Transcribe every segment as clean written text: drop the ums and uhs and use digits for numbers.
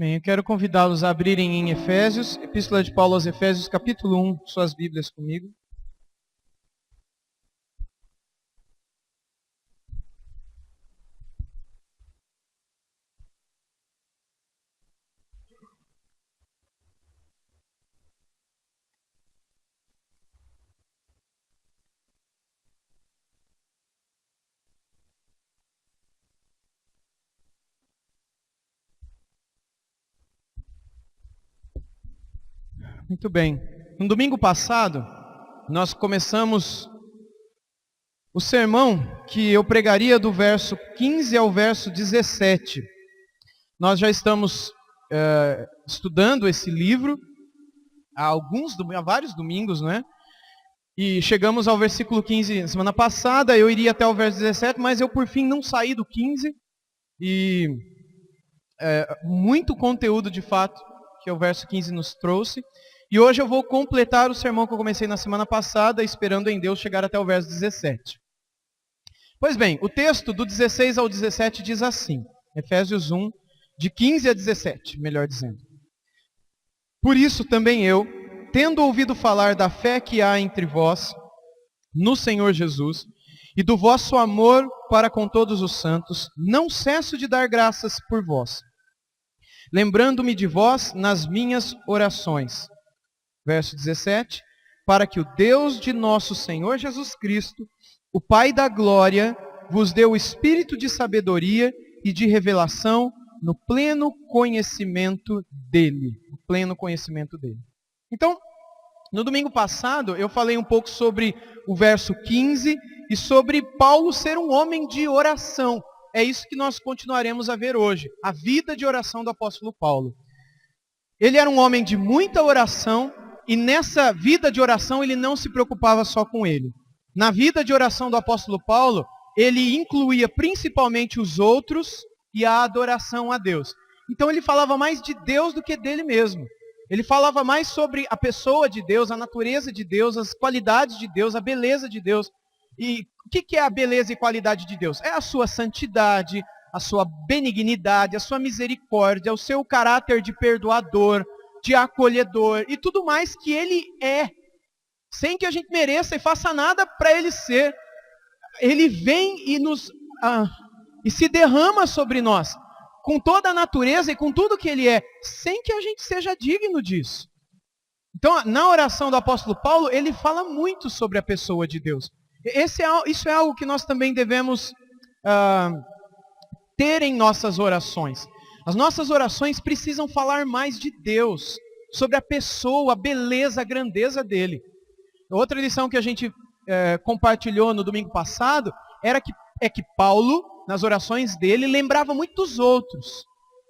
Amém. Eu quero convidá-los a abrirem em Efésios, Epístola de Paulo aos Efésios, capítulo 1, suas Bíblias comigo. Muito bem. No domingo passado, nós começamos o sermão que eu pregaria do verso 15 ao verso 17. Nós já estamos estudando esse livro há vários domingos, não é? E chegamos ao versículo 15 na semana passada, eu iria até o verso 17, mas eu por fim não saí do 15. E muito conteúdo de fato que o verso 15 nos trouxe. E hoje eu vou completar o sermão que eu comecei na semana passada, esperando em Deus chegar até o verso 17. Pois bem, o texto do 16 ao 17 diz assim, Efésios 1, de 15 a 17, melhor dizendo. Por isso também eu, tendo ouvido falar da fé que há entre vós, no Senhor Jesus, e do vosso amor para com todos os santos, não cesso de dar graças por vós, lembrando-me de vós nas minhas orações. Verso 17, para que o Deus de nosso Senhor Jesus Cristo, o Pai da glória, vos dê o espírito de sabedoria e de revelação no pleno conhecimento dele. No pleno conhecimento dele. Então, no domingo passado, eu falei um pouco sobre o verso 15 e sobre Paulo ser um homem de oração. É isso que nós continuaremos a ver hoje, a vida de oração do apóstolo Paulo. Ele era um homem de muita oração e nessa vida de oração ele não se preocupava só com ele. Na vida de oração do apóstolo Paulo, ele incluía principalmente os outros e a adoração a Deus. Então ele falava mais de Deus do que dele mesmo. Ele falava mais sobre a pessoa de Deus, a natureza de Deus, as qualidades de Deus, a beleza de Deus. E o que é a beleza e qualidade de Deus? É a sua santidade, a sua benignidade, a sua misericórdia, o seu caráter de perdoador, de acolhedor e tudo mais que ele é, sem que a gente mereça e faça nada para ele ser. Ele vem e se derrama sobre nós, com toda a natureza e com tudo que ele é, sem que a gente seja digno disso. Então, na oração do apóstolo Paulo, ele fala muito sobre a pessoa de Deus. Isso é algo que nós também devemos ter em nossas orações. As nossas orações precisam falar mais de Deus, sobre a pessoa, a beleza, a grandeza dele. Outra lição que a gente compartilhou no domingo passado é que Paulo, nas orações dele, lembrava muito dos outros.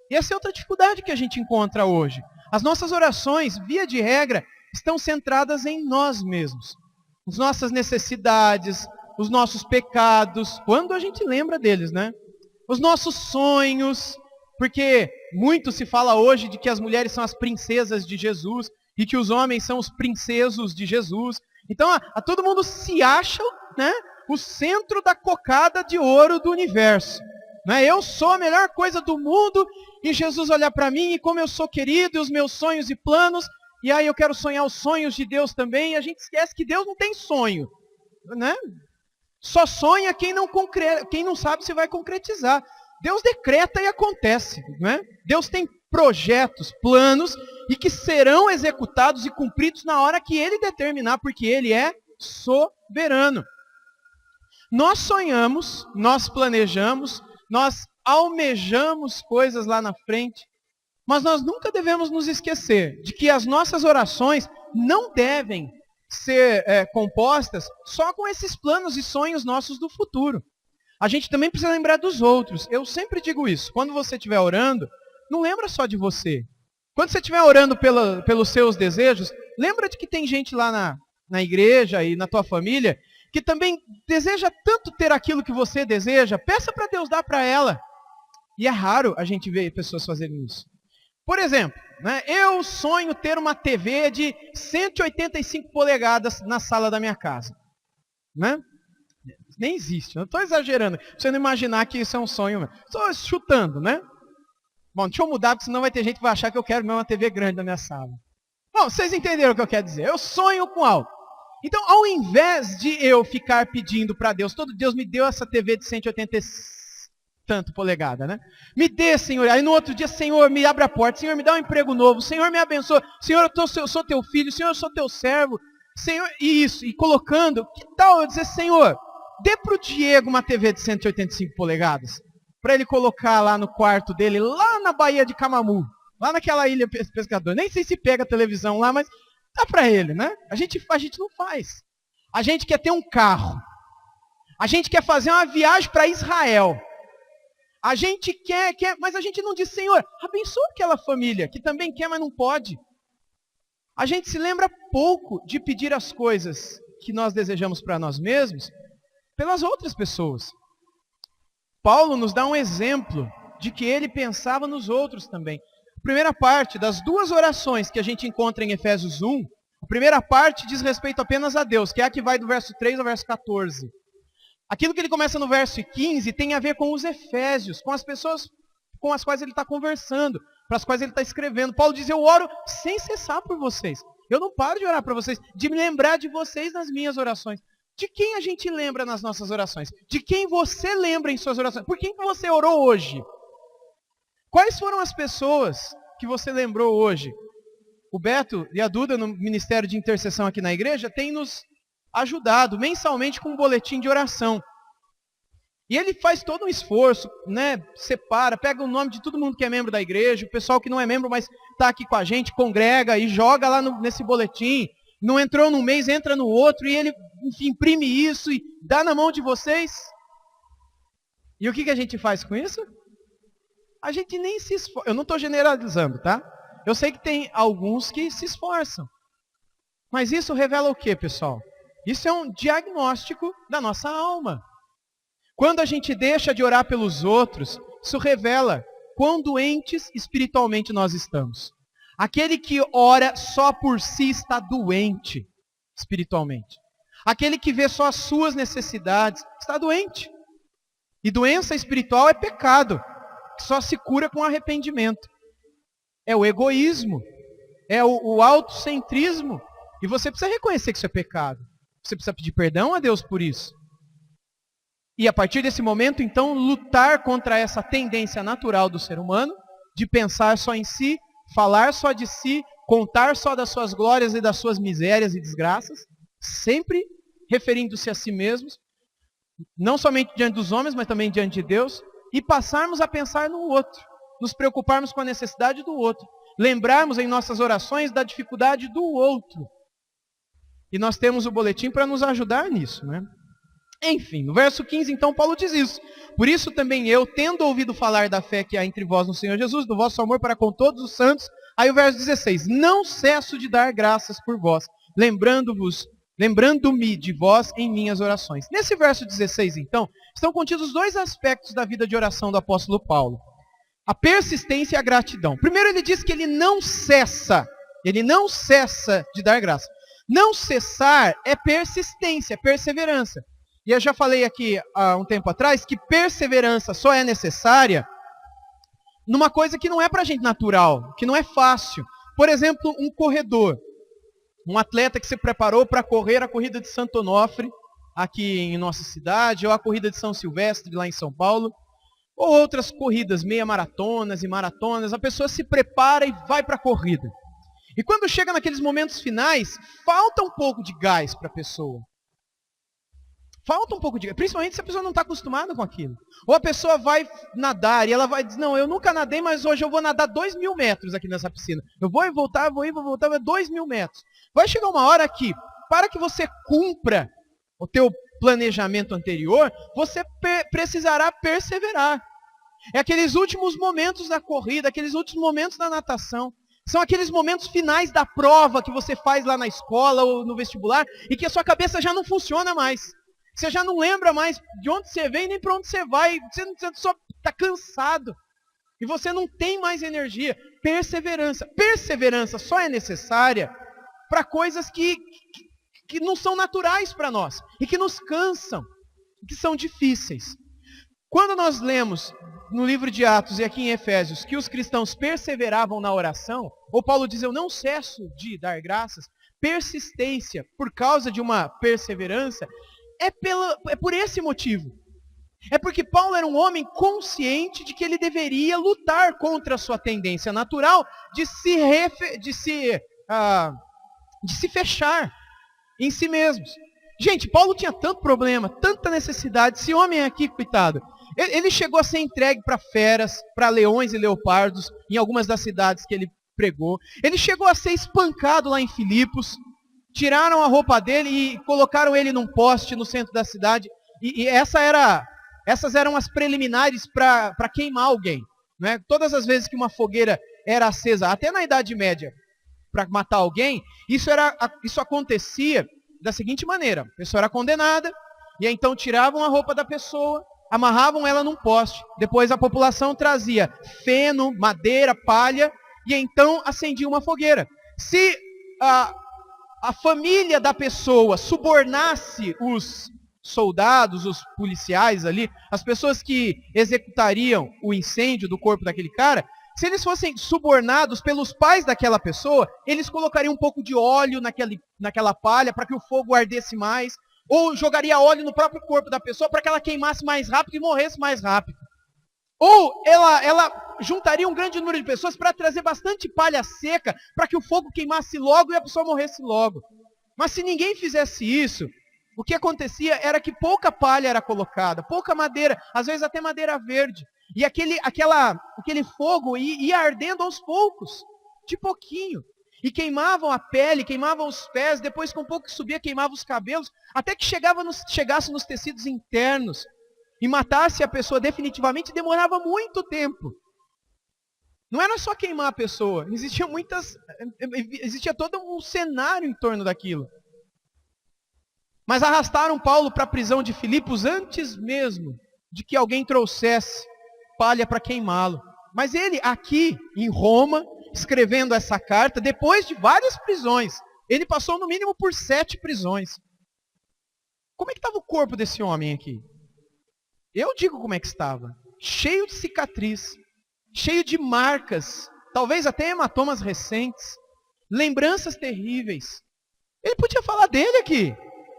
E essa é outra dificuldade que a gente encontra hoje. As nossas orações, via de regra, estão centradas em nós mesmos. As nossas necessidades, os nossos pecados, quando a gente lembra deles, né? Os nossos sonhos, porque muito se fala hoje de que as mulheres são as princesas de Jesus e que os homens são os princesos de Jesus. Então, a todo mundo se acha, né, o centro da cocada de ouro do universo. Né? Eu sou a melhor coisa do mundo e Jesus olha para mim e como eu sou querido e os meus sonhos e planos, e aí eu quero sonhar os sonhos de Deus também, e a gente esquece que Deus não tem sonho. Né? Só sonha quem não sabe se vai concretizar. Deus decreta e acontece. Né? Deus tem projetos, planos, e que serão executados e cumpridos na hora que Ele determinar, porque Ele é soberano. Nós sonhamos, nós planejamos, nós almejamos coisas lá na frente, mas nós nunca devemos nos esquecer de que as nossas orações não devem ser compostas só com esses planos e sonhos nossos do futuro. A gente também precisa lembrar dos outros. Eu sempre digo isso. Quando você estiver orando, não lembra só de você. Quando você estiver orando pelos seus desejos, lembra de que tem gente lá na igreja e na tua família que também deseja tanto ter aquilo que você deseja. Peça para Deus dar para ela. E é raro a gente ver pessoas fazerem isso. Por exemplo, né, eu sonho ter uma TV de 185 polegadas na sala da minha casa. Né? Nem existe, eu estou exagerando. Pra você não imaginar que isso é um sonho. Estou chutando, né? Bom, deixa eu mudar, porque senão vai ter gente que vai achar que eu quero mesmo uma TV grande na minha sala. Bom, vocês entenderam o que eu quero dizer. Eu sonho com algo. Então, ao invés de eu ficar pedindo para Deus, todo Deus me deu essa TV de 180 e tanto polegada, né? Me dê, Senhor. Aí no outro dia, Senhor, me abre a porta. Senhor, me dá um emprego novo. Senhor, me abençoa. Senhor, eu sou teu filho. Senhor, eu sou teu servo. Senhor, e isso. E colocando, que tal eu dizer, Senhor, dê para o Diego uma TV de 185 polegadas. Para ele colocar lá no quarto dele, lá na Baía de Camamu. Lá naquela ilha pescador. Nem sei se pega a televisão lá, mas dá para ele, né? A gente não faz. A gente quer ter um carro. A gente quer fazer uma viagem para Israel. A gente quer, mas a gente não diz, Senhor, abençoa aquela família que também quer, mas não pode. A gente se lembra pouco de pedir as coisas que nós desejamos para nós mesmos pelas outras pessoas. Paulo nos dá um exemplo de que ele pensava nos outros também. A primeira parte das duas orações que a gente encontra em Efésios 1, a primeira parte diz respeito apenas a Deus, que é a que vai do verso 3 ao verso 14. Aquilo que ele começa no verso 15 tem a ver com os efésios, com as pessoas com as quais ele está conversando, para as quais ele está escrevendo. Paulo diz, eu oro sem cessar por vocês. Eu não paro de orar para vocês, de me lembrar de vocês nas minhas orações. De quem a gente lembra nas nossas orações? De quem você lembra em suas orações? Por quem que você orou hoje? Quais foram as pessoas que você lembrou hoje? O Beto e a Duda, no Ministério de Intercessão aqui na igreja, têm nos ajudado mensalmente com um boletim de oração. E ele faz todo um esforço, né? Separa, pega o nome de todo mundo que é membro da igreja, o pessoal que não é membro, mas está aqui com a gente, congrega e joga lá nesse boletim. Não entrou num mês, entra no outro, e ele, enfim, imprime isso e dá na mão de vocês. E o que a gente faz com isso? A gente nem se esforça. Eu não estou generalizando, tá? Eu sei que tem alguns que se esforçam. Mas isso revela o quê, pessoal? Isso é um diagnóstico da nossa alma. Quando a gente deixa de orar pelos outros, isso revela quão doentes espiritualmente nós estamos. Aquele que ora só por si está doente espiritualmente. Aquele que vê só as suas necessidades está doente. E doença espiritual é pecado, que só se cura com arrependimento. É o egoísmo, é o autocentrismo. E você precisa reconhecer que isso é pecado. Você precisa pedir perdão a Deus por isso. E a partir desse momento, então, lutar contra essa tendência natural do ser humano, de pensar só em si, falar só de si, contar só das suas glórias e das suas misérias e desgraças, sempre referindo-se a si mesmos, não somente diante dos homens, mas também diante de Deus, e passarmos a pensar no outro, nos preocuparmos com a necessidade do outro, lembrarmos em nossas orações da dificuldade do outro. E nós temos o boletim para nos ajudar nisso, né? Enfim, no verso 15, então, Paulo diz isso. Por isso também eu, tendo ouvido falar da fé que há entre vós no Senhor Jesus, do vosso amor para com todos os santos, aí o verso 16, não cesso de dar graças por vós, lembrando-me de vós em minhas orações. Nesse verso 16, então, estão contidos dois aspectos da vida de oração do apóstolo Paulo. A persistência e a gratidão. Primeiro ele diz que ele não cessa de dar graça. Não cessar é persistência, perseverança. E eu já falei aqui há um tempo atrás que perseverança só é necessária numa coisa que não é pra gente natural, que não é fácil. Por exemplo, um corredor, um atleta que se preparou para correr a corrida de Santo Onofre, aqui em nossa cidade, ou a corrida de São Silvestre, lá em São Paulo, ou outras corridas, meia maratonas e maratonas, a pessoa se prepara e vai para a corrida. E quando chega naqueles momentos finais, falta um pouco de gás para a pessoa. Falta um pouco de gás, principalmente se a pessoa não está acostumada com aquilo. Ou a pessoa vai nadar e ela vai dizer, não, eu nunca nadei, mas hoje eu vou nadar 2.000 metros aqui nessa piscina. Eu vou voltar, é 2.000 metros. Vai chegar uma hora que, para que você cumpra o teu planejamento anterior, você precisará perseverar. É aqueles últimos momentos da corrida, aqueles últimos momentos da natação. São aqueles momentos finais da prova que você faz lá na escola ou no vestibular e que a sua cabeça já não funciona mais. Você já não lembra mais de onde você vem nem para onde você vai. Você só está cansado. E você não tem mais energia. Perseverança. Perseverança só é necessária para coisas que não são naturais para nós. E que nos cansam. Que são difíceis. Quando nós lemos no livro de Atos e aqui em Efésios que os cristãos perseveravam na oração, ou Paulo diz, eu não cesso de dar graças, persistência por causa de uma perseverança, é por esse motivo. É porque Paulo era um homem consciente de que ele deveria lutar contra a sua tendência natural de se fechar em si mesmos. Gente, Paulo tinha tanto problema, tanta necessidade. Esse homem aqui, coitado, ele chegou a ser entregue para feras, para leões e leopardos, em algumas das cidades que ele pregou. Ele chegou a ser espancado lá em Filipos. Tiraram a roupa dele e colocaram ele num poste no centro da cidade. E essas eram as preliminares para queimar alguém. Né? Todas as vezes que uma fogueira era acesa, até na Idade Média, para matar alguém, isso acontecia da seguinte maneira. A pessoa era condenada, e então tiravam a roupa da pessoa, amarravam ela num poste. Depois a população trazia feno, madeira, palha, e então acendia uma fogueira. Se a família da pessoa subornasse os soldados, os policiais ali, as pessoas que executariam o incêndio do corpo daquele cara, se eles fossem subornados pelos pais daquela pessoa, eles colocariam um pouco de óleo naquela palha para que o fogo ardesse mais, ou jogaria óleo no próprio corpo da pessoa para que ela queimasse mais rápido e morresse mais rápido. Ou ela juntaria um grande número de pessoas para trazer bastante palha seca para que o fogo queimasse logo e a pessoa morresse logo. Mas se ninguém fizesse isso, o que acontecia era que pouca palha era colocada, pouca madeira, às vezes até madeira verde. E aquele fogo ia ardendo aos poucos, de pouquinho. E queimavam a pele, queimavam os pés, depois com pouco que subia, queimava os cabelos, até que chegasse nos tecidos internos. E matasse a pessoa definitivamente, demorava muito tempo. Não era só queimar a pessoa, existia todo um cenário em torno daquilo. Mas arrastaram Paulo para a prisão de Filipos antes mesmo de que alguém trouxesse palha para queimá-lo. Mas ele aqui em Roma, escrevendo essa carta, depois de várias prisões, ele passou no mínimo por 7 prisões. Como é que estava o corpo desse homem aqui? Eu digo como é que estava. Cheio de cicatriz, cheio de marcas, talvez até hematomas recentes, lembranças terríveis. Ele podia falar dele aqui.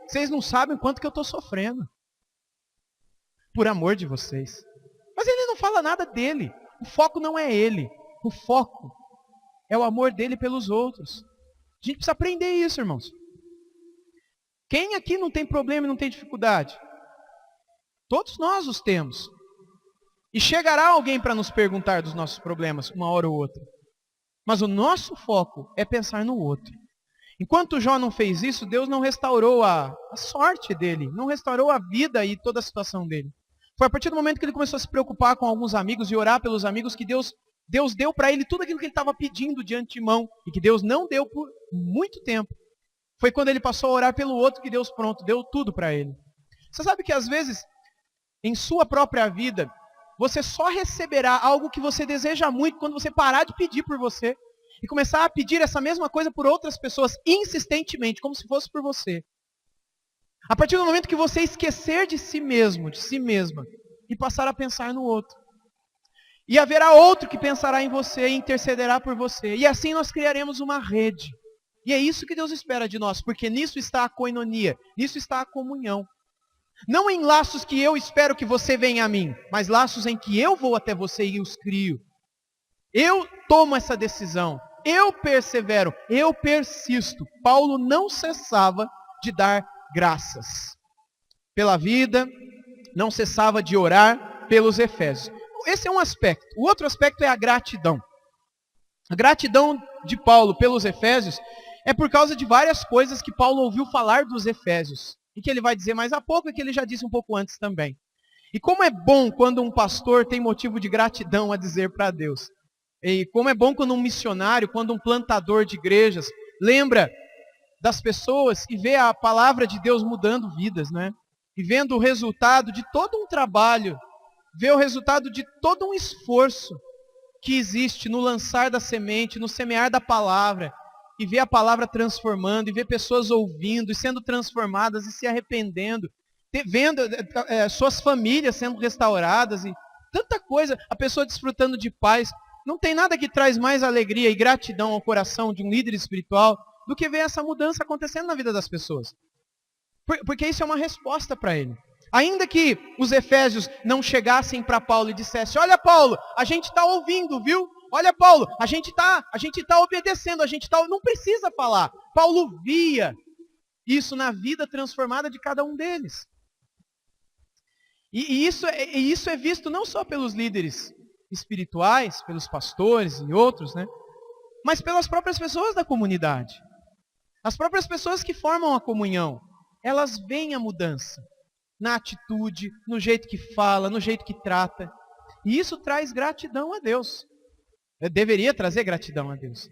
Vocês não sabem o quanto que eu estou sofrendo. Por amor de vocês. Mas ele não fala nada dele. O foco não é ele. O foco é o amor dele pelos outros. A gente precisa aprender isso, irmãos. Quem aqui não tem problema e não tem dificuldade? Todos nós os temos. E chegará alguém para nos perguntar dos nossos problemas, uma hora ou outra. Mas o nosso foco é pensar no outro. Enquanto Jó não fez isso, Deus não restaurou a sorte dele, não restaurou a vida e toda a situação dele. Foi a partir do momento que ele começou a se preocupar com alguns amigos e orar pelos amigos que Deus deu para ele tudo aquilo que ele estava pedindo de antemão e que Deus não deu por muito tempo. Foi quando ele passou a orar pelo outro que Deus deu tudo para ele. Você sabe que às vezes, em sua própria vida, você só receberá algo que você deseja muito quando você parar de pedir por você. E começar a pedir essa mesma coisa por outras pessoas, insistentemente, como se fosse por você. A partir do momento que você esquecer de si mesmo, de si mesma, e passar a pensar no outro. E haverá outro que pensará em você e intercederá por você. E assim nós criaremos uma rede. E é isso que Deus espera de nós, porque nisso está a koinonia, nisso está a comunhão. Não em laços que eu espero que você venha a mim, mas laços em que eu vou até você e os crio. Eu tomo essa decisão, eu persevero, eu persisto. Paulo não cessava de dar graças pela vida, não cessava de orar pelos efésios. Esse é um aspecto. O outro aspecto é a gratidão. A gratidão de Paulo pelos efésios é por causa de várias coisas que Paulo ouviu falar dos efésios. E que ele vai dizer mais a pouco e que ele já disse um pouco antes também. E como é bom quando um pastor tem motivo de gratidão a dizer para Deus. E como é bom quando um missionário, quando um plantador de igrejas, lembra das pessoas e vê a palavra de Deus mudando vidas, né? E vendo o resultado de todo um trabalho, vê o resultado de todo um esforço que existe no lançar da semente, no semear da palavra, e vê a palavra transformando, e vê pessoas ouvindo, e sendo transformadas, e se arrependendo. vendo suas famílias sendo restauradas e tanta coisa, a pessoa desfrutando de paz. Não tem nada que traz mais alegria e gratidão ao coração de um líder espiritual do que ver essa mudança acontecendo na vida das pessoas. Porque isso é uma resposta para ele. Ainda que os efésios não chegassem para Paulo e dissessem: olha, Paulo, a gente está ouvindo, viu? Olha, Paulo, a gente tá obedecendo, não precisa falar. Paulo via isso na vida transformada de cada um deles. E isso é visto não só pelos líderes espirituais, pelos pastores e outros, né? Mas pelas próprias pessoas da comunidade. As próprias pessoas que formam a comunhão, elas veem a mudança na atitude, no jeito que fala, no jeito que trata. E isso traz gratidão a Deus. Deveria trazer gratidão a Deus.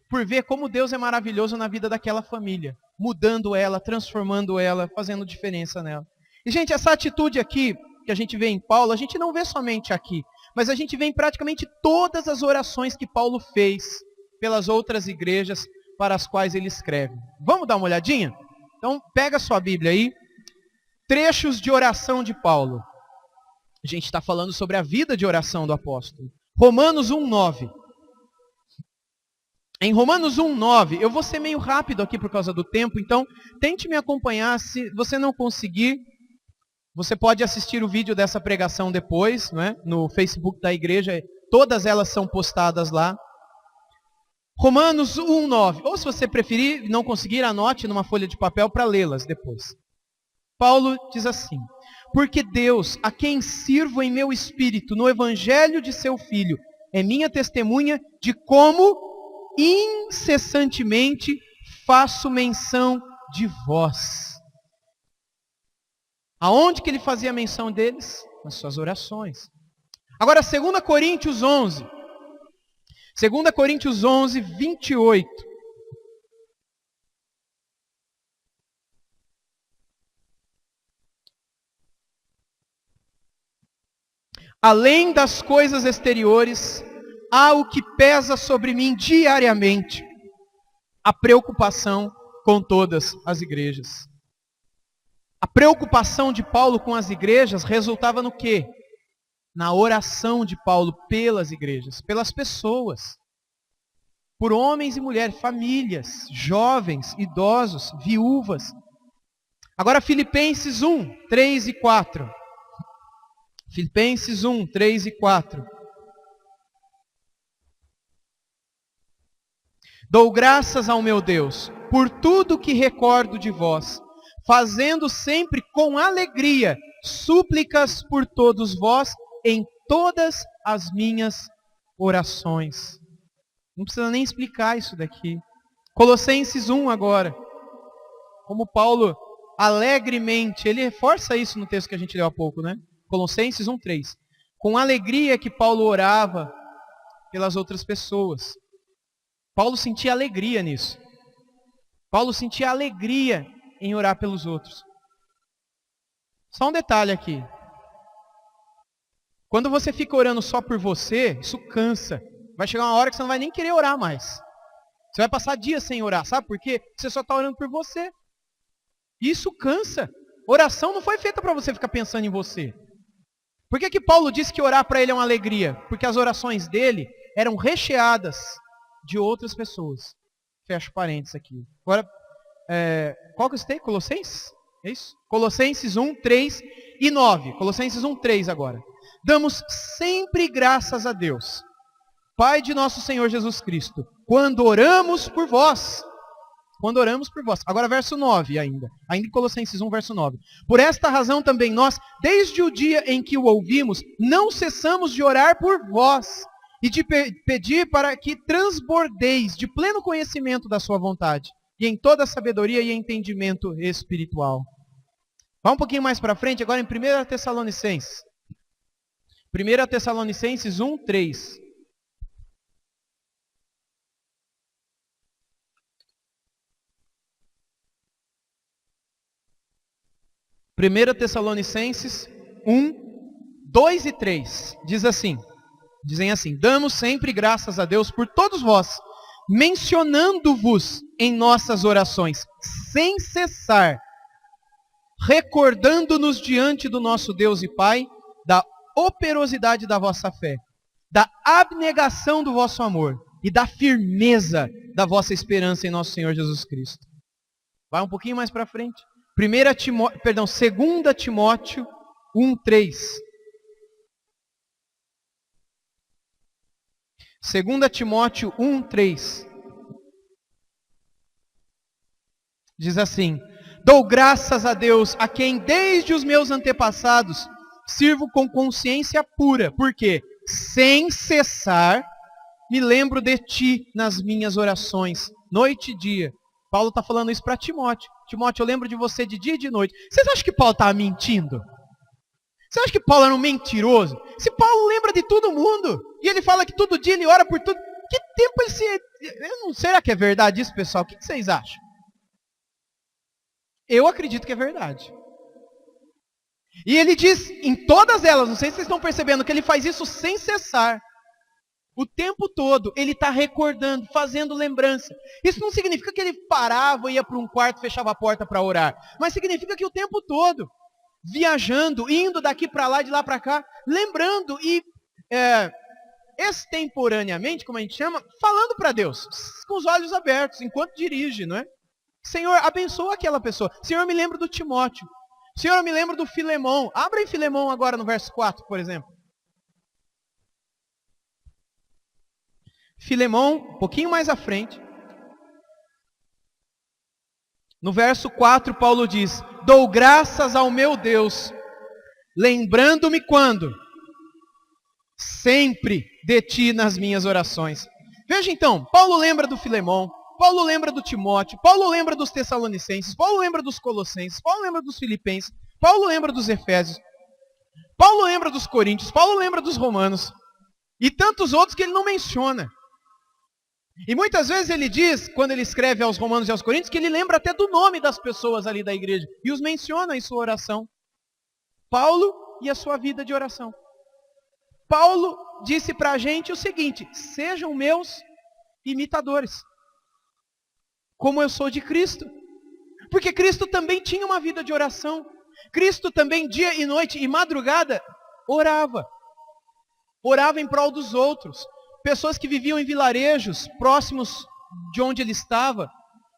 Por ver como Deus é maravilhoso na vida daquela família. Mudando ela, transformando ela, fazendo diferença nela. E, gente, essa atitude aqui, que a gente vê em Paulo, a gente não vê somente aqui. Mas a gente vê em praticamente todas as orações que Paulo fez pelas outras igrejas para as quais ele escreve. Vamos dar uma olhadinha? Então, pega a sua Bíblia aí. Trechos de oração de Paulo. A gente está falando sobre a vida de oração do apóstolo. Romanos 1:9. Em Romanos 1:9, eu vou ser meio rápido aqui por causa do tempo, então tente me acompanhar. Se você não conseguir, você pode assistir o vídeo dessa pregação depois, não é? No Facebook da igreja, todas elas são postadas lá. Romanos 1:9. Ou se você preferir, não conseguir, anote numa folha de papel para lê-las depois. Paulo diz assim: porque Deus, a quem sirvo em meu espírito, no evangelho de seu Filho, é minha testemunha de como incessantemente faço menção de vós. Aonde que ele fazia menção deles? Nas suas orações. Agora, 2 Coríntios 11. 2 Coríntios 11, 28. Além das coisas exteriores, há o que pesa sobre mim diariamente, a preocupação com todas as igrejas. A preocupação de Paulo com as igrejas resultava no quê? Na oração de Paulo pelas igrejas, pelas pessoas. Por homens e mulheres, famílias, jovens, idosos, viúvas. Agora Filipenses 1, 3 e 4. Filipenses 1, 3 e 4. Dou graças ao meu Deus por tudo que recordo de vós, fazendo sempre com alegria súplicas por todos vós em todas as minhas orações. Não precisa nem explicar isso daqui. Colossenses 1 agora. Como Paulo alegremente, ele reforça isso no texto que a gente leu há pouco, né? Colossenses 1, 3. Com alegria que Paulo orava pelas outras pessoas. Paulo sentia alegria nisso. Paulo sentia alegria em orar pelos outros. Só um detalhe aqui. Quando você fica orando só por você, isso cansa. Vai chegar uma hora que você não vai nem querer orar mais. Você vai passar dias sem orar. Sabe por quê? Você só está orando por você. Isso cansa. Oração não foi feita para você ficar pensando em você. Por que Paulo disse que orar para ele é uma alegria? Porque as orações dele eram recheadas de outras pessoas. Fecho parênteses aqui. Agora, qual que eu citei? Colossenses? É isso? Colossenses 1, 3 e 9. Colossenses 1, 3 agora. Damos sempre graças a Deus, Pai de nosso Senhor Jesus Cristo, quando oramos por vós. Quando oramos por vós. Agora verso 9 ainda. Ainda em Colossenses 1, verso 9. Por esta razão também nós, desde o dia em que o ouvimos, não cessamos de orar por vós e de pedir para que transbordeis de pleno conhecimento da sua vontade e em toda sabedoria e entendimento espiritual. Vá um pouquinho mais para frente, agora em 1 Tessalonicenses. 1 Tessalonicenses 1, 3. Primeira Tessalonicenses 1, 2 e 3. Dizem assim: damos sempre graças a Deus por todos vós, mencionando-vos em nossas orações, sem cessar, recordando-nos diante do nosso Deus e Pai da operosidade da vossa fé, da abnegação do vosso amor e da firmeza da vossa esperança em nosso Senhor Jesus Cristo. Vai um pouquinho mais para frente. 2 Timóteo 1:3. 2 Timóteo 1:3. Diz assim: dou graças a Deus, a quem desde os meus antepassados sirvo com consciência pura, porque sem cessar me lembro de ti nas minhas orações, noite e dia. Paulo está falando isso para Timóteo. Timóteo, eu lembro de você de dia e de noite. Vocês acham que Paulo estava mentindo? Você acha que Paulo era um mentiroso? Se Paulo lembra de todo mundo, e ele fala que todo dia ele ora por tudo, que tempo ele se... Será que é verdade isso, pessoal? O que vocês acham? Eu acredito que é verdade. E ele diz em todas elas, não sei se vocês estão percebendo, que ele faz isso sem cessar. O tempo todo ele está recordando, fazendo lembrança. Isso não significa que ele parava, ia para um quarto, fechava a porta para orar. Mas significa que o tempo todo, viajando, indo daqui para lá, de lá para cá, lembrando e extemporaneamente, como a gente chama, falando para Deus, com os olhos abertos, enquanto dirige, não é? Senhor, abençoa aquela pessoa. Senhor, me lembro do Timóteo. Senhor, eu me lembro do Filemão. Abra em Filemão agora no verso 4, por exemplo. Filemão, um pouquinho mais à frente. No verso 4, Paulo diz: dou graças ao meu Deus, lembrando-me quando? Sempre de ti nas minhas orações. Veja então, Paulo lembra do Filemão, Paulo lembra do Timóteo, Paulo lembra dos Tessalonicenses, Paulo lembra dos Colossenses, Paulo lembra dos Filipenses, Paulo lembra dos Efésios, Paulo lembra dos Coríntios, Paulo lembra dos Romanos, e tantos outros que ele não menciona. E muitas vezes ele diz, quando ele escreve aos Romanos e aos Coríntios, que ele lembra até do nome das pessoas ali da igreja, e os menciona em sua oração. Paulo e a sua vida de oração. Paulo disse para a gente o seguinte: sejam meus imitadores, como eu sou de Cristo. Porque Cristo também tinha uma vida de oração. Cristo também, dia e noite e madrugada, orava. Orava em prol dos outros. Pessoas que viviam em vilarejos próximos de onde ele estava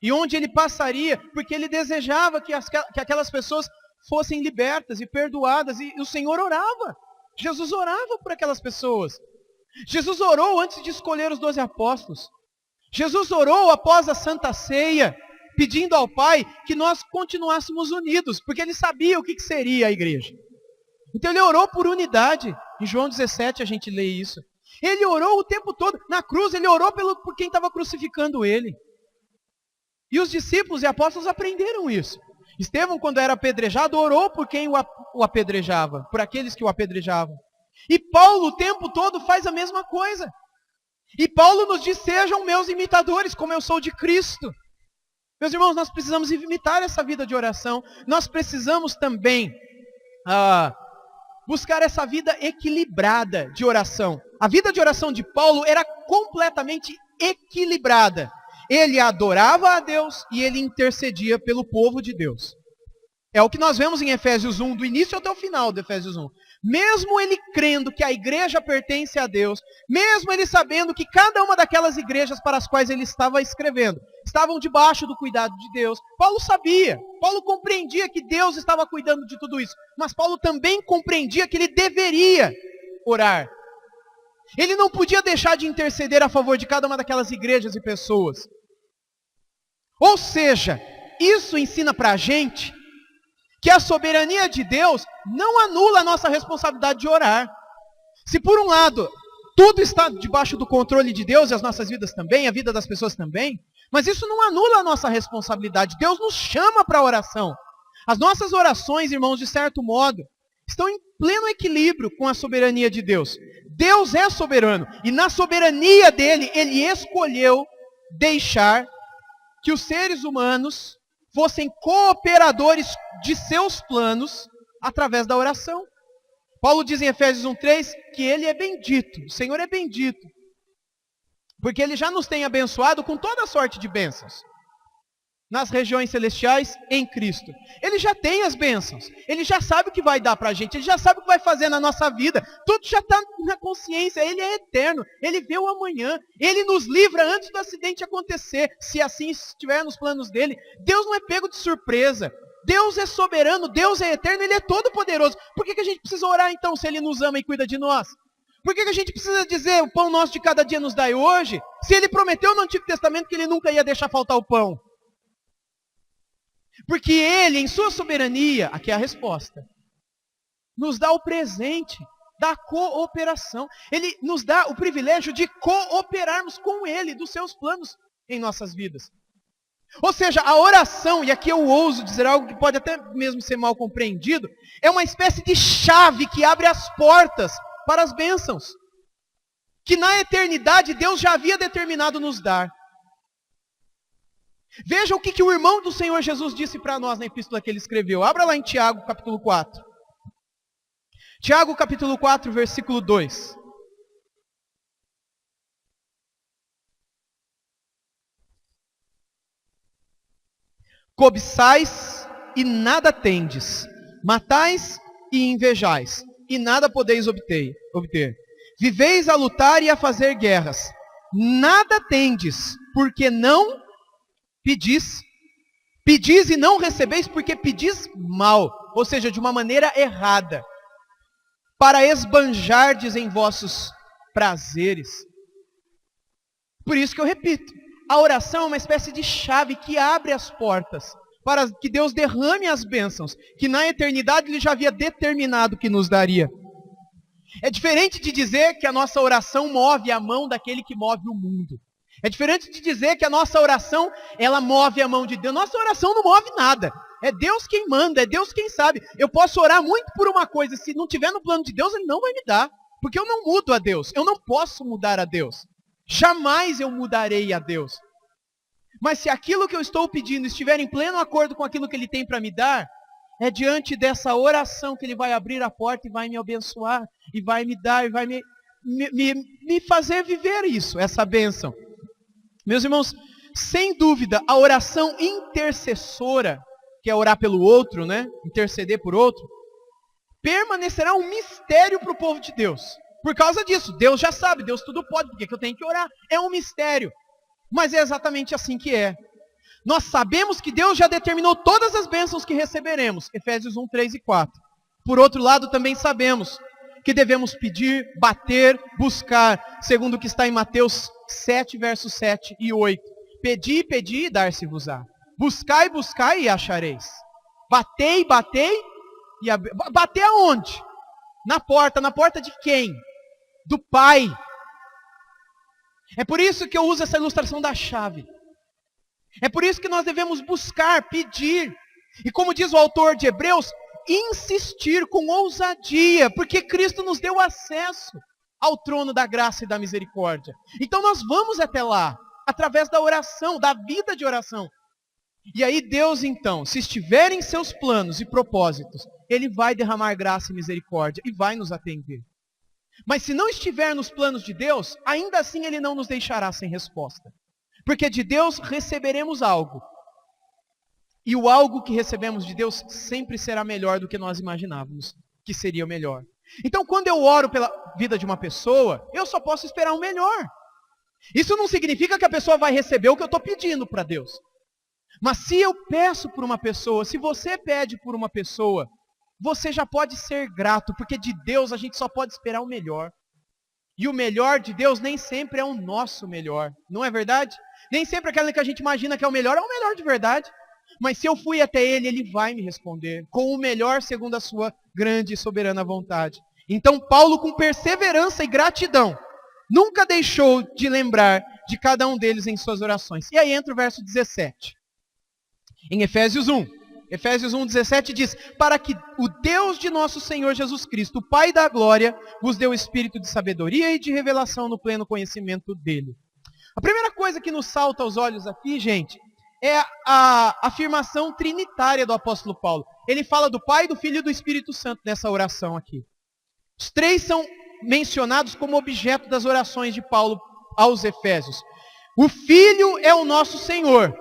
e onde ele passaria, porque ele desejava que aquelas pessoas fossem libertas e perdoadas. E o Senhor orava. Jesus orava por aquelas pessoas. Jesus orou antes de escolher os 12 apóstolos. Jesus orou após a Santa Ceia, pedindo ao Pai que nós continuássemos unidos, porque ele sabia o que seria a igreja. Então ele orou por unidade. Em João 17 a gente lê isso. Ele orou o tempo todo. Na cruz ele orou por quem estava crucificando ele. E os discípulos e apóstolos aprenderam isso. Estevão, quando era apedrejado, orou por quem o apedrejava, por aqueles que o apedrejavam. E Paulo o tempo todo faz a mesma coisa. E Paulo nos diz: sejam meus imitadores, como eu sou de Cristo. Meus irmãos, nós precisamos imitar essa vida de oração. Nós precisamos também buscar essa vida equilibrada de oração. A vida de oração de Paulo era completamente equilibrada. Ele adorava a Deus e ele intercedia pelo povo de Deus. É o que nós vemos em Efésios 1, do início até o final de Efésios 1. Mesmo ele crendo que a igreja pertence a Deus, mesmo ele sabendo que cada uma daquelas igrejas para as quais ele estava escrevendo, estavam debaixo do cuidado de Deus, Paulo sabia, Paulo compreendia que Deus estava cuidando de tudo isso, mas Paulo também compreendia que ele deveria orar. Ele não podia deixar de interceder a favor de cada uma daquelas igrejas e pessoas. Ou seja, isso ensina para a gente que a soberania de Deus não anula a nossa responsabilidade de orar. Se por um lado, tudo está debaixo do controle de Deus, e as nossas vidas também, a vida das pessoas também, mas isso não anula a nossa responsabilidade. Deus nos chama para a oração. As nossas orações, irmãos, de certo modo, estão em pleno equilíbrio com a soberania de Deus. Deus é soberano, e na soberania dele, ele escolheu deixar que os seres humanos fossem cooperadores de seus planos através da oração. Paulo diz em Efésios 1:3 que ele é bendito, o Senhor é bendito, porque ele já nos tem abençoado com toda sorte de bênçãos nas regiões celestiais em Cristo. Ele já tem as bênçãos. Ele já sabe o que vai dar para a gente. Ele já sabe o que vai fazer na nossa vida. Tudo já está na consciência. Ele é eterno. Ele vê o amanhã. Ele nos livra antes do acidente acontecer. Se assim estiver nos planos dele. Deus não é pego de surpresa. Deus é soberano. Deus é eterno. Ele é todo poderoso. Por que a gente precisa orar então se ele nos ama e cuida de nós? Por que a gente precisa dizer o pão nosso de cada dia nos dai hoje? Se ele prometeu no Antigo Testamento que ele nunca ia deixar faltar o pão. Porque ele, em sua soberania, aqui é a resposta, nos dá o presente da cooperação. Ele nos dá o privilégio de cooperarmos com ele, dos seus planos em nossas vidas. Ou seja, a oração, e aqui eu ouso dizer algo que pode até mesmo ser mal compreendido, é uma espécie de chave que abre as portas para as bênçãos, que na eternidade Deus já havia determinado nos dar. Veja o que o irmão do Senhor Jesus disse para nós na epístola que ele escreveu. Abra lá em Tiago, capítulo 4. Tiago, capítulo 4, versículo 2. Cobiçais e nada tendes, matais e invejais, e nada podeis obter. Viveis a lutar e a fazer guerras, nada tendes, porque não pedis. Pedis e não recebeis porque pedis mal, ou seja, de uma maneira errada, para esbanjardes em vossos prazeres. Por isso que eu repito, a oração é uma espécie de chave que abre as portas para que Deus derrame as bênçãos, que na eternidade Ele já havia determinado que nos daria. É diferente de dizer que a nossa oração move a mão daquele que move o mundo. É diferente de dizer que a nossa oração, ela move a mão de Deus. Nossa oração não move nada. É Deus quem manda, é Deus quem sabe. Eu posso orar muito por uma coisa, se não tiver no plano de Deus, Ele não vai me dar. Porque eu não mudo a Deus, eu não posso mudar a Deus. Jamais eu mudarei a Deus. Mas se aquilo que eu estou pedindo estiver em pleno acordo com aquilo que Ele tem para me dar, é diante dessa oração que Ele vai abrir a porta e vai me abençoar, e vai me dar, e vai me fazer viver isso, essa bênção. Meus irmãos, sem dúvida, a oração intercessora, que é orar pelo outro, né? Interceder por outro, permanecerá um mistério para o povo de Deus. Por causa disso, Deus já sabe, Deus tudo pode, por que eu tenho que orar? É um mistério. Mas é exatamente assim que é. Nós sabemos que Deus já determinou todas as bênçãos que receberemos. Efésios 1, 3 e 4. Por outro lado, também sabemos que devemos pedir, bater, buscar, segundo o que está em Mateus 7, versos 7 e 8. Pedi, pedi e dar-se-vos-á. Buscai, buscai e achareis. Batei, batei e bater aonde? Na porta de quem? Do Pai. É por isso que eu uso essa ilustração da chave. É por isso que nós devemos buscar, pedir. E como diz o autor de Hebreus, insistir com ousadia, porque Cristo nos deu acesso ao trono da graça e da misericórdia. Então nós vamos até lá, através da oração, da vida de oração. E aí Deus então, se estiver em seus planos e propósitos, Ele vai derramar graça e misericórdia e vai nos atender. Mas se não estiver nos planos de Deus, ainda assim Ele não nos deixará sem resposta. Porque de Deus receberemos algo. E o algo que recebemos de Deus sempre será melhor do que nós imaginávamos que seria o melhor. Então, quando eu oro pela vida de uma pessoa, eu só posso esperar o melhor. Isso não significa que a pessoa vai receber o que eu estou pedindo para Deus. Mas se eu peço por uma pessoa, se você pede por uma pessoa, você já pode ser grato, porque de Deus a gente só pode esperar o melhor. E o melhor de Deus nem sempre é o nosso melhor, não é verdade? Nem sempre aquele que a gente imagina que é o melhor de verdade. Mas se eu fui até Ele, Ele vai me responder com o melhor segundo a sua grande e soberana vontade. Então Paulo, com perseverança e gratidão, nunca deixou de lembrar de cada um deles em suas orações. E aí entra o verso 17. Em Efésios 1. Efésios 1, 17 diz: para que o Deus de nosso Senhor Jesus Cristo, o Pai da glória, vos dê o espírito de sabedoria e de revelação no pleno conhecimento dele. A primeira coisa que nos salta aos olhos aqui, gente, é a afirmação trinitária do apóstolo Paulo. Ele fala do Pai, do Filho e do Espírito Santo nessa oração aqui. Os três são mencionados como objeto das orações de Paulo aos Efésios. O Filho é o nosso Senhor.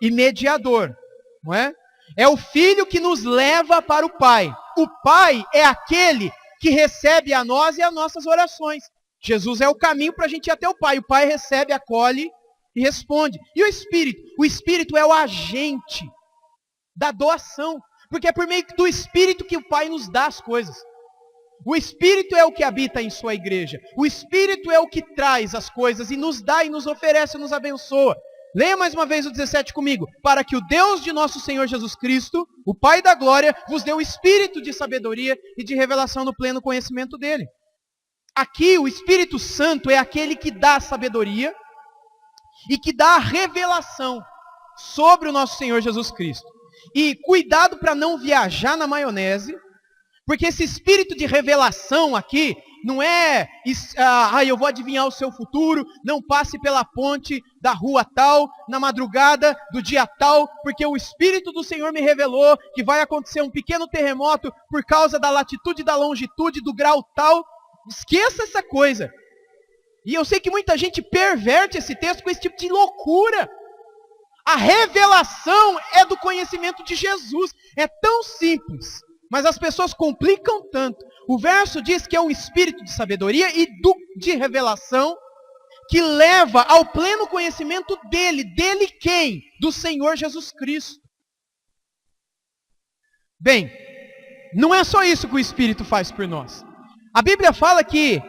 e mediador, não é? É o Filho que nos leva para o Pai. O Pai é aquele que recebe a nós e as nossas orações. Jesus é o caminho para a gente ir até o Pai. O Pai recebe, acolhe e responde. E o Espírito? O Espírito é o agente da doação. Porque é por meio do Espírito que o Pai nos dá as coisas. O Espírito é o que habita em sua igreja. O Espírito é o que traz as coisas e nos dá e nos oferece e nos abençoa. Leia mais uma vez o 17 comigo. Para que o Deus de nosso Senhor Jesus Cristo, o Pai da glória, vos dê o espírito de sabedoria e de revelação no pleno conhecimento dele. Aqui o Espírito Santo é aquele que dá a sabedoria e que dá a revelação sobre o nosso Senhor Jesus Cristo. E cuidado para não viajar na maionese, porque esse espírito de revelação aqui não é, eu vou adivinhar o seu futuro, não passe pela ponte da rua tal, na madrugada do dia tal, porque o Espírito do Senhor me revelou que vai acontecer um pequeno terremoto por causa da latitude e da longitude do grau tal. Esqueça essa coisa. E eu sei que muita gente perverte esse texto com esse tipo de loucura. A revelação é do conhecimento de Jesus. É tão simples. Mas as pessoas complicam tanto. O verso diz que é um espírito de sabedoria e de revelação que leva ao pleno conhecimento dele. Dele quem? Do Senhor Jesus Cristo. Bem, não é só isso que o Espírito faz por nós. A Bíblia fala que,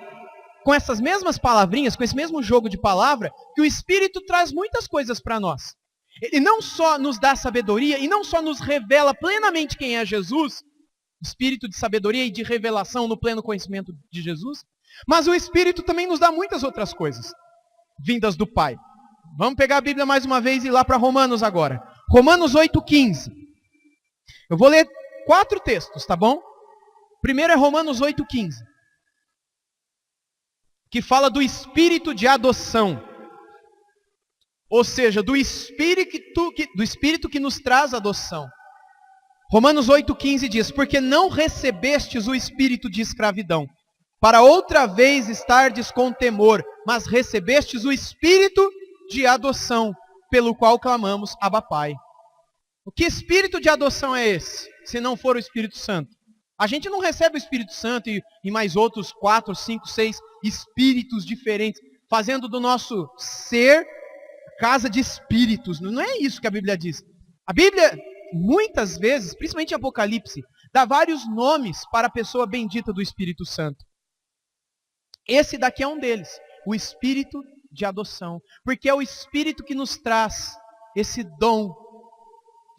com essas mesmas palavrinhas, com esse mesmo jogo de palavra, que o Espírito traz muitas coisas para nós. Ele não só nos dá sabedoria e não só nos revela plenamente quem é Jesus, espírito de sabedoria e de revelação no pleno conhecimento de Jesus, mas o Espírito também nos dá muitas outras coisas, vindas do Pai. Vamos pegar a Bíblia mais uma vez e ir lá para Romanos agora. Romanos 8,15. Eu vou ler 4 textos, tá bom? Primeiro é Romanos 8,15. Que fala do espírito de adoção. Ou seja, do espírito que nos traz adoção. Romanos 8,15 diz: porque não recebestes o espírito de escravidão, para outra vez estardes com temor, mas recebestes o espírito de adoção, pelo qual clamamos, Abba Pai. O que espírito de adoção é esse, se não for o Espírito Santo? A gente não recebe o Espírito Santo e mais outros 4, 5, 6 espíritos diferentes, fazendo do nosso ser casa de espíritos. Não é isso que a Bíblia diz. A Bíblia, muitas vezes, principalmente em Apocalipse, dá vários nomes para a pessoa bendita do Espírito Santo. Esse daqui é um deles, o Espírito de adoção. Porque é o Espírito que nos traz esse dom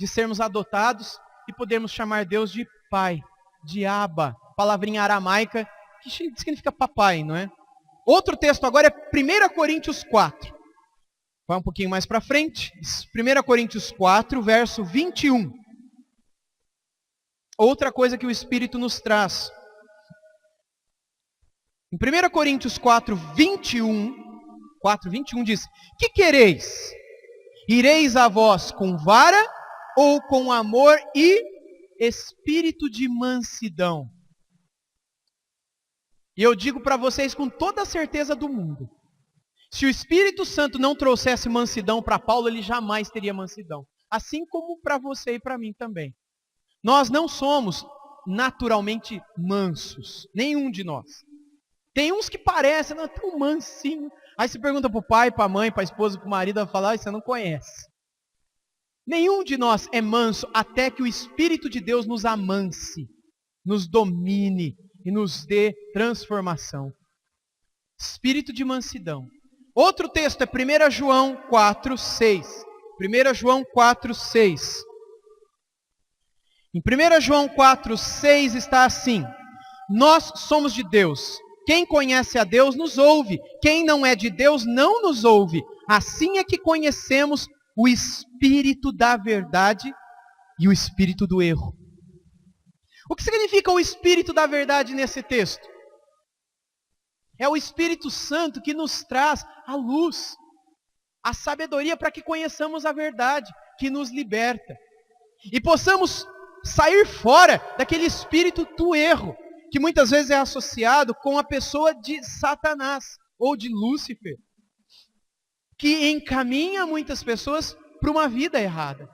de sermos adotados e podermos chamar Deus de Pai, de Abba, palavrinha aramaica que significa papai, não é? Outro texto agora é 1 Coríntios 4. Vai um pouquinho mais para frente. 1 Coríntios 4, verso 21. Outra coisa que o Espírito nos traz. Em 1 Coríntios 4, 21 diz: que quereis? Ireis a vós com vara ou com amor e espírito de mansidão? E eu digo para vocês com toda a certeza do mundo, se o Espírito Santo não trouxesse mansidão para Paulo, ele jamais teria mansidão. Assim como para você e para mim também. Nós não somos naturalmente mansos. Nenhum de nós. Tem uns que parecem, não é tão mansinho. Aí você pergunta para o pai, para a mãe, para a esposa, para o marido, vai falar, você não conhece. Nenhum de nós é manso até que o Espírito de Deus nos amanse, nos domine e nos dê transformação. Espírito de mansidão. Outro texto é 1 João 4, 6. 1 João 4, 6. Em 1 João 4, 6 está assim: nós somos de Deus. Quem conhece a Deus nos ouve. Quem não é de Deus não nos ouve. Assim é que conhecemos o espírito da verdade e o espírito do erro. O que significa o espírito da verdade nesse texto? É o Espírito Santo que nos traz a luz, a sabedoria para que conheçamos a verdade, que nos liberta. E possamos sair fora daquele espírito do erro, que muitas vezes é associado com a pessoa de Satanás ou de Lúcifer, que encaminha muitas pessoas para uma vida errada.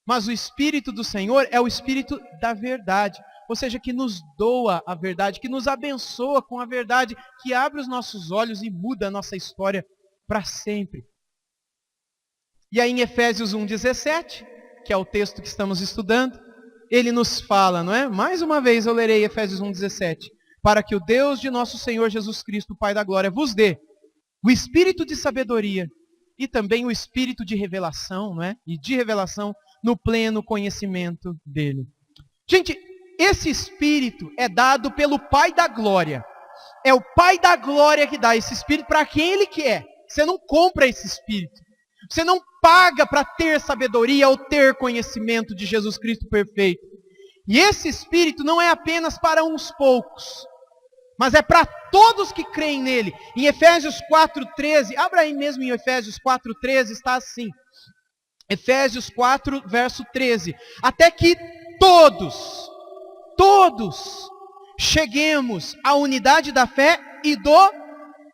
Mas o Espírito do Senhor é o Espírito da verdade. Ou seja, que nos doa a verdade, que nos abençoa com a verdade, que abre os nossos olhos e muda a nossa história para sempre. E aí em Efésios 1,17, que é o texto que estamos estudando, ele nos fala, não é? Mais uma vez eu lerei Efésios 1,17. Para que o Deus de nosso Senhor Jesus Cristo, Pai da Glória, vos dê o espírito de sabedoria e também o espírito de revelação, não é? E de revelação no pleno conhecimento dele. Gente, esse espírito é dado pelo Pai da Glória. É o Pai da Glória que dá esse espírito para quem ele quer. Você não compra esse espírito. Você não paga para ter sabedoria ou ter conhecimento de Jesus Cristo perfeito. E esse espírito não é apenas para uns poucos, mas é para todos que creem nele. Em Efésios 4,13, abra aí mesmo em Efésios 4,13, está assim. Efésios 4, verso 13. Até que todos cheguemos à unidade da fé e do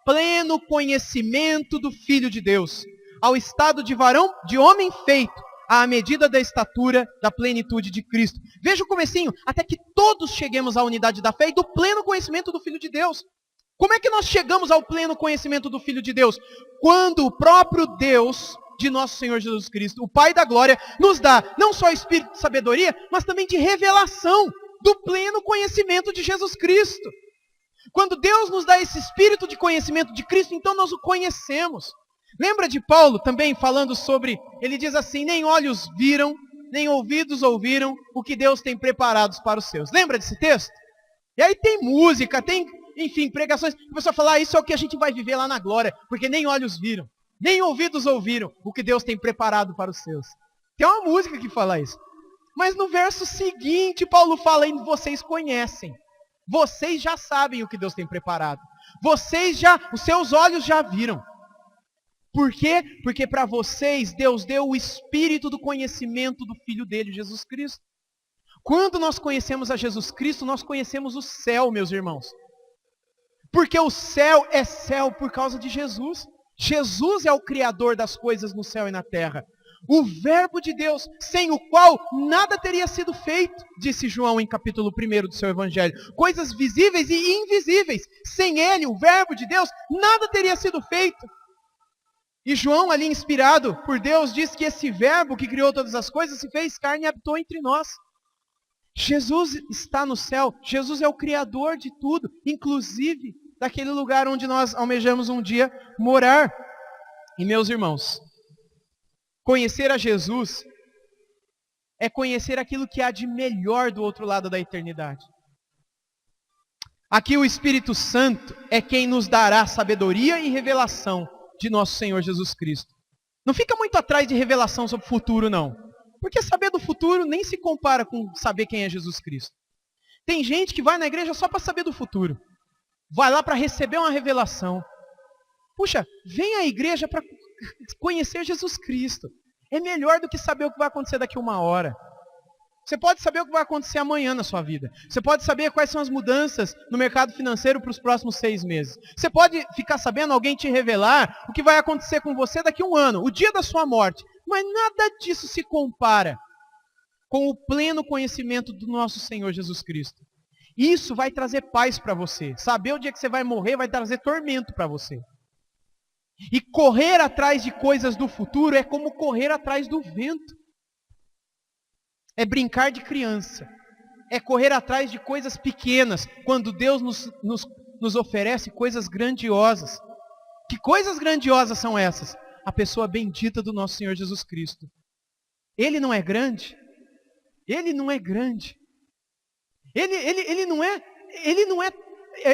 pleno conhecimento do Filho de Deus, ao estado de varão, de homem feito, à medida da estatura da plenitude de Cristo. Veja o comecinho, até que todos cheguemos à unidade da fé e do pleno conhecimento do Filho de Deus. Como é que nós chegamos ao pleno conhecimento do Filho de Deus? Quando o próprio Deus de nosso Senhor Jesus Cristo, o Pai da Glória, nos dá não só espírito de sabedoria, mas também de revelação do pleno conhecimento de Jesus Cristo. Quando Deus nos dá esse espírito de conhecimento de Cristo, então nós o conhecemos. Lembra de Paulo também falando sobre, ele diz assim, nem olhos viram, nem ouvidos ouviram o que Deus tem preparado para os seus. Lembra desse texto? E aí tem música, tem, enfim, pregações. A pessoa fala, isso é o que a gente vai viver lá na glória, porque nem olhos viram, nem ouvidos ouviram o que Deus tem preparado para os seus. Tem uma música que fala isso. Mas no verso seguinte, Paulo fala, vocês conhecem. Vocês já sabem o que Deus tem preparado. Os seus olhos já viram. Por quê? Porque para vocês, Deus deu o espírito do conhecimento do Filho dele, Jesus Cristo. Quando nós conhecemos a Jesus Cristo, nós conhecemos o céu, meus irmãos. Porque o céu é céu por causa de Jesus. Jesus é o Criador das coisas no céu e na terra. O Verbo de Deus, sem o qual nada teria sido feito, disse João em capítulo 1 do seu Evangelho. Coisas visíveis e invisíveis. Sem ele, o Verbo de Deus, nada teria sido feito. E João, ali inspirado por Deus, diz que esse Verbo que criou todas as coisas se fez carne e habitou entre nós. Jesus está no céu. Jesus é o Criador de tudo, inclusive daquele lugar onde nós almejamos um dia morar. E meus irmãos, conhecer a Jesus é conhecer aquilo que há de melhor do outro lado da eternidade. Aqui o Espírito Santo é quem nos dará sabedoria e revelação de nosso Senhor Jesus Cristo. Não fica muito atrás de revelação sobre o futuro, não. Porque saber do futuro nem se compara com saber quem é Jesus Cristo. Tem gente que vai na igreja só para saber do futuro. Vai lá para receber uma revelação. Puxa, vem à igreja para conhecer Jesus Cristo. É melhor do que saber o que vai acontecer daqui a uma hora. Você pode saber o que vai acontecer amanhã na sua vida. Você pode saber quais são as mudanças no mercado financeiro para os próximos 6 meses. Você pode ficar sabendo, alguém te revelar o que vai acontecer com você daqui a um ano, o dia da sua morte. Mas nada disso se compara com o pleno conhecimento do nosso Senhor Jesus Cristo. Isso vai trazer paz para você. Saber o dia que você vai morrer vai trazer tormento para você. E correr atrás de coisas do futuro é como correr atrás do vento. É brincar de criança. É correr atrás de coisas pequenas, quando Deus nos oferece coisas grandiosas. Que coisas grandiosas são essas? A pessoa bendita do nosso Senhor Jesus Cristo. Ele não é grande? Ele não é grande. Ele não é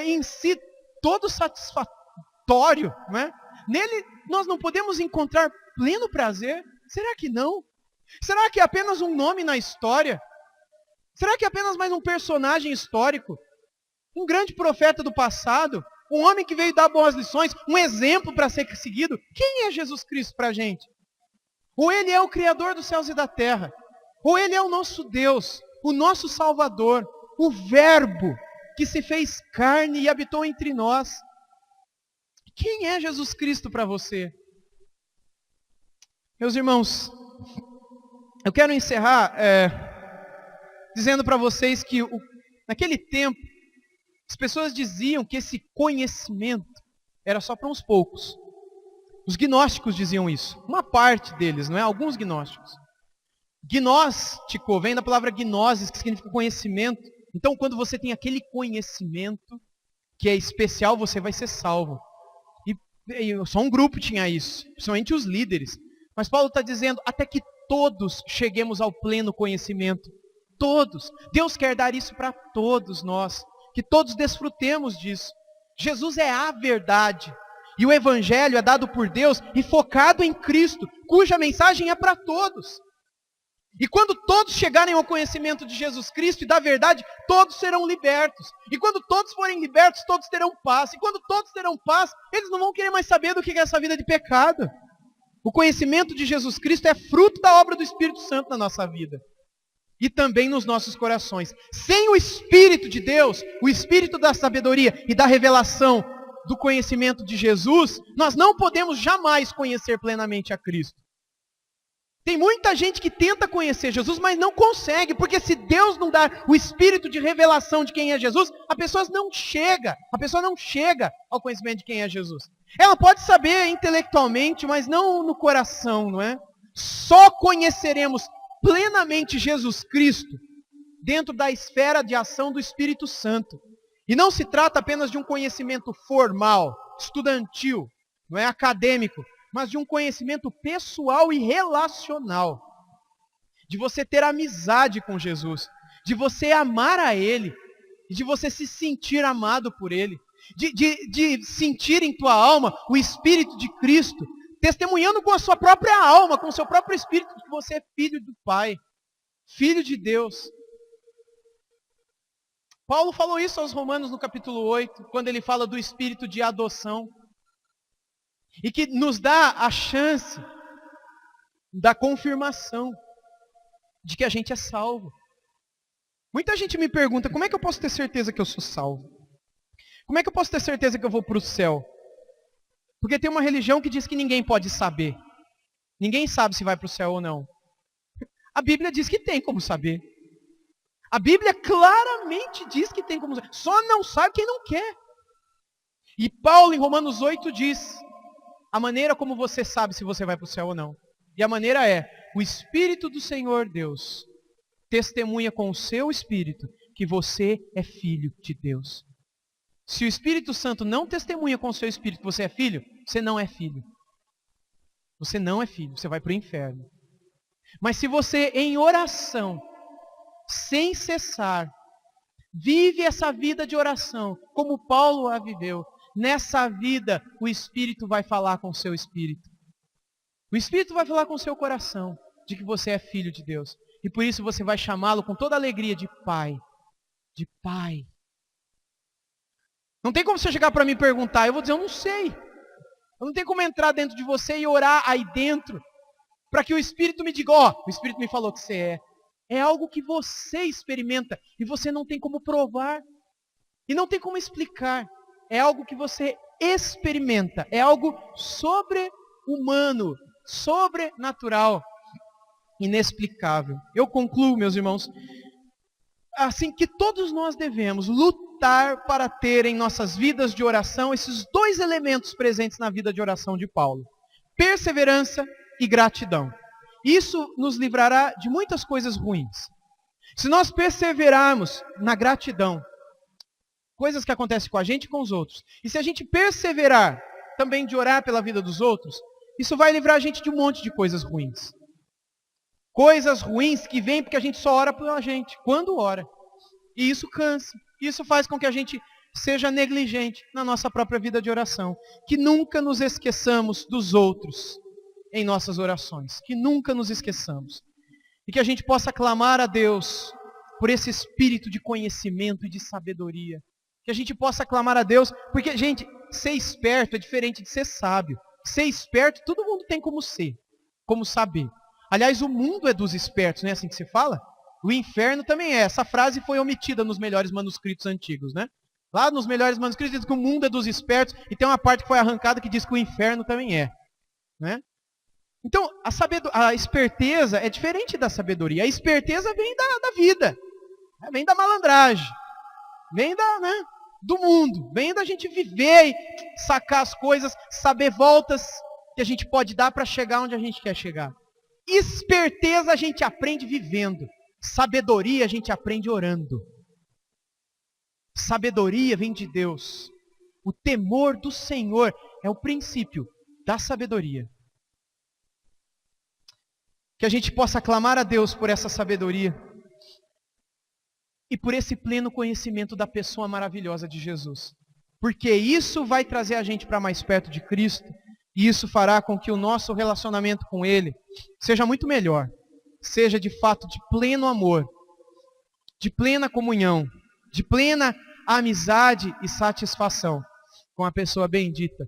em si todo satisfatório, não é? Nele nós não podemos encontrar pleno prazer? Será que não? Será que é apenas um nome na história? Será que é apenas mais um personagem histórico? Um grande profeta do passado? Um homem que veio dar boas lições? Um exemplo para ser seguido? Quem é Jesus Cristo para a gente? Ou ele é o Criador dos céus e da terra? Ou ele é o nosso Deus, o nosso Salvador, o Verbo que se fez carne e habitou entre nós? Quem é Jesus Cristo para você? Meus irmãos, eu quero encerrar dizendo para vocês que naquele tempo, as pessoas diziam que esse conhecimento era só para uns poucos. Os gnósticos diziam isso. Uma parte deles, não é? Alguns gnósticos. Gnóstico vem da palavra gnosis, que significa conhecimento. Então, quando você tem aquele conhecimento que é especial, você vai ser salvo. E só um grupo tinha isso, principalmente os líderes. Mas Paulo está dizendo, até que todos cheguemos ao pleno conhecimento. Todos. Deus quer dar isso para todos nós. Que todos desfrutemos disso. Jesus é a verdade. E o Evangelho é dado por Deus e focado em Cristo, cuja mensagem é para todos. E quando todos chegarem ao conhecimento de Jesus Cristo e da verdade, todos serão libertos. E quando todos forem libertos, todos terão paz. E quando todos terão paz, eles não vão querer mais saber do que é essa vida de pecado. O conhecimento de Jesus Cristo é fruto da obra do Espírito Santo na nossa vida. E também nos nossos corações. Sem o Espírito de Deus, o Espírito da sabedoria e da revelação do conhecimento de Jesus, nós não podemos jamais conhecer plenamente a Cristo. Tem muita gente que tenta conhecer Jesus, mas não consegue, porque se Deus não dar o espírito de revelação de quem é Jesus, a pessoa não chega ao conhecimento de quem é Jesus. Ela pode saber intelectualmente, mas não no coração, não é? Só conheceremos plenamente Jesus Cristo dentro da esfera de ação do Espírito Santo. E não se trata apenas de um conhecimento formal, estudantil, não é acadêmico, mas de um conhecimento pessoal e relacional. De você ter amizade com Jesus, de você amar a Ele, e de você se sentir amado por Ele, de sentir em tua alma o Espírito de Cristo, testemunhando com a sua própria alma, com o seu próprio Espírito, que você é filho do Pai, filho de Deus. Paulo falou isso aos Romanos no capítulo 8, quando ele fala do Espírito de adoção. E que nos dá a chance da confirmação de que a gente é salvo. Muita gente me pergunta, como é que eu posso ter certeza que eu sou salvo? Como é que eu posso ter certeza que eu vou para o céu? Porque tem uma religião que diz que ninguém pode saber. Ninguém sabe se vai para o céu ou não. A Bíblia diz que tem como saber. A Bíblia claramente diz que tem como saber. Só não sabe quem não quer. E Paulo em Romanos 8 diz, a maneira como você sabe se você vai para o céu ou não. E a maneira é, o Espírito do Senhor Deus testemunha com o seu Espírito que você é filho de Deus. Se o Espírito Santo não testemunha com o seu Espírito que você é filho, você não é filho. Você não é filho, você vai para o inferno. Mas se você em oração, sem cessar, vive essa vida de oração, como Paulo a viveu, nessa vida o Espírito vai falar com o seu Espírito. O Espírito vai falar com o seu coração de que você é filho de Deus. E por isso você vai chamá-lo com toda alegria de Pai. De Pai. Não tem como você chegar para mim e perguntar, eu vou dizer, eu não sei. Eu não tenho como entrar dentro de você e orar aí dentro, para que o Espírito me diga, o Espírito me falou que você é. É algo que você experimenta e você não tem como provar. E não tem como explicar. É algo que você experimenta. É algo sobre-humano, sobrenatural, inexplicável. Eu concluo, meus irmãos, assim que todos nós devemos lutar para ter em nossas vidas de oração esses dois elementos presentes na vida de oração de Paulo. Perseverança e gratidão. Isso nos livrará de muitas coisas ruins. Se nós perseverarmos na gratidão, coisas que acontecem com a gente e com os outros, e se a gente perseverar também de orar pela vida dos outros, isso vai livrar a gente de um monte de coisas ruins. Coisas ruins que vêm porque a gente só ora pela gente, quando ora. E isso cansa. Isso faz com que a gente seja negligente na nossa própria vida de oração. Que nunca nos esqueçamos dos outros em nossas orações. Que nunca nos esqueçamos. E que a gente possa clamar a Deus por esse espírito de conhecimento e de sabedoria. Que a gente possa clamar a Deus, porque, gente, ser esperto é diferente de ser sábio. Ser esperto, todo mundo tem como ser, como saber. Aliás, o mundo é dos espertos, não é assim que se fala? O inferno também é. Essa frase foi omitida nos melhores manuscritos antigos, né? Lá nos melhores manuscritos diz que o mundo é dos espertos, e tem uma parte que foi arrancada que diz que o inferno também é. Né? Então, a esperteza é diferente da sabedoria. A esperteza vem da vida, vem da malandragem, vem do mundo, vem da gente viver e sacar as coisas, saber voltas que a gente pode dar para chegar onde a gente quer chegar. Esperteza a gente aprende vivendo. Sabedoria a gente aprende orando. Sabedoria vem de Deus. O temor do Senhor é o princípio da sabedoria. Que a gente possa clamar a Deus por essa sabedoria e por esse pleno conhecimento da pessoa maravilhosa de Jesus. Porque isso vai trazer a gente para mais perto de Cristo e isso fará com que o nosso relacionamento com Ele seja muito melhor. Seja de fato de pleno amor, de plena comunhão, de plena amizade e satisfação com a pessoa bendita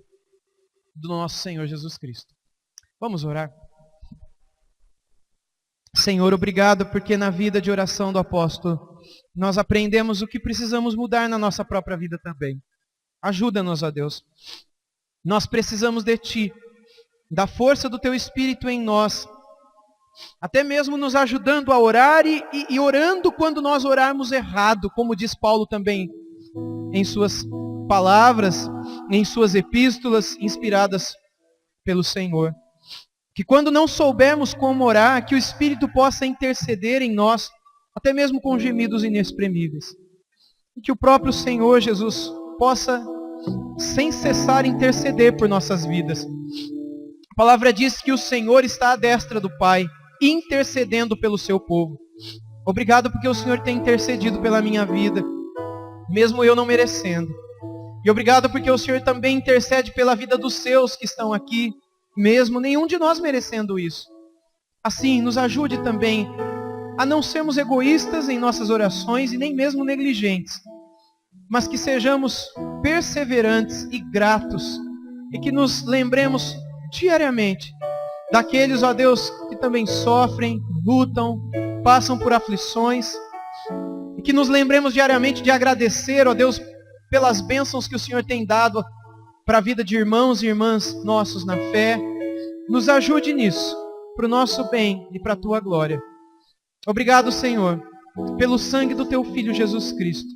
do nosso Senhor Jesus Cristo. Vamos orar. Senhor, obrigado porque na vida de oração do apóstolo nós aprendemos o que precisamos mudar na nossa própria vida também. Ajuda-nos, ó Deus. Nós precisamos de Ti, da força do Teu Espírito em nós, até mesmo nos ajudando a orar e orando quando nós orarmos errado, como diz Paulo também em suas palavras, em suas epístolas inspiradas pelo Senhor. Que quando não soubermos como orar, que o Espírito possa interceder em nós, até mesmo com gemidos inexprimíveis. E que o próprio Senhor Jesus possa, sem cessar, interceder por nossas vidas. A palavra diz que o Senhor está à destra do Pai, intercedendo pelo seu povo. Obrigado porque o Senhor tem intercedido pela minha vida, mesmo eu não merecendo. E obrigado porque o Senhor também intercede pela vida dos seus que estão aqui, mesmo nenhum de nós merecendo isso. Assim, nos ajude também a não sermos egoístas em nossas orações e nem mesmo negligentes, mas que sejamos perseverantes e gratos e que nos lembremos diariamente daqueles, ó Deus, que também sofrem, lutam, passam por aflições, e que nos lembremos diariamente de agradecer, ó Deus, pelas bênçãos que o Senhor tem dado para a vida de irmãos e irmãs nossos na fé. Nos ajude nisso, para o nosso bem e para a Tua glória. Obrigado, Senhor, pelo sangue do Teu Filho Jesus Cristo,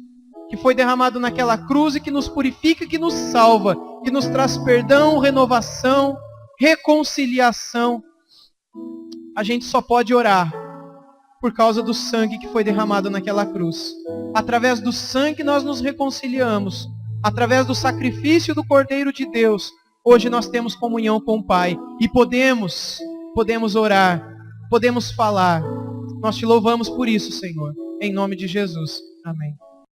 que foi derramado naquela cruz e que nos purifica, que nos salva, que nos traz perdão, renovação, reconciliação. A gente só pode orar por causa do sangue que foi derramado naquela cruz. Através do sangue nós nos reconciliamos. Através do sacrifício do Cordeiro de Deus, hoje nós temos comunhão com o Pai. E podemos orar, podemos falar. Nós te louvamos por isso, Senhor. Em nome de Jesus. Amém.